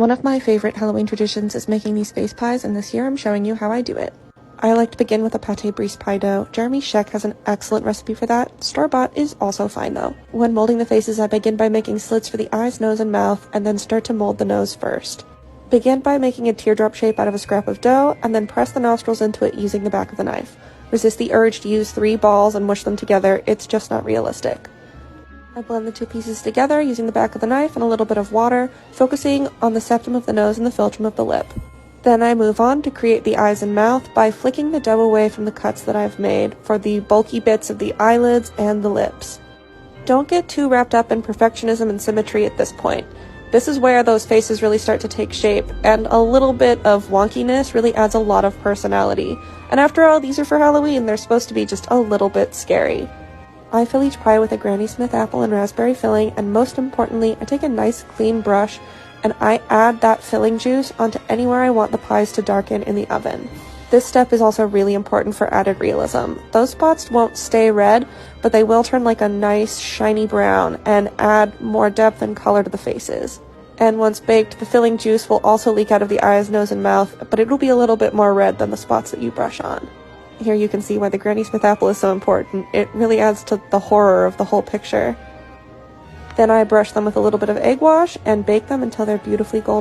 One of my favorite Halloween traditions is making these face pies, and this year I'm showing you how I do it. I like to begin with a pate brise pie dough. Jeremy Sheck has an excellent recipe for that. Store-bought is also fine though. When molding the faces, I begin by making slits for the eyes, nose, and mouth, and then start to mold the nose first. Begin by making a teardrop shape out of a scrap of dough, and then press the nostrils into it using the back of the knife. Resist the urge to use 3 balls and mush them together, it's just not realistic. I blend the 2 pieces together using the back of the knife and a little bit of water, focusing on the septum of the nose and the philtrum of the lip. Then I move on to create the eyes and mouth by flicking the dough away from the cuts that I've made for the bulky bits of the eyelids and the lips. Don't get too wrapped up in perfectionism and symmetry at this point. This is where those faces really start to take shape, and a little bit of wonkiness really adds a lot of personality. And after all, these are for Halloween, they're supposed to be just a little bit scary. I fill each pie with a Granny Smith apple and raspberry filling, and most importantly, I take a nice clean brush and I add that filling juice onto anywhere I want the pies to darken in the oven. This step is also really important for added realism. Those spots won't stay red, but they will turn like a nice shiny brown and add more depth and color to the faces. And once baked, the filling juice will also leak out of the eyes, nose, and mouth, but it will be a little bit more red than the spots that you brush on. Here you can see why the Granny Smith apple is so important. It really adds to the horror of the whole picture. Then I brush them with a little bit of egg wash and bake them until they're beautifully golden.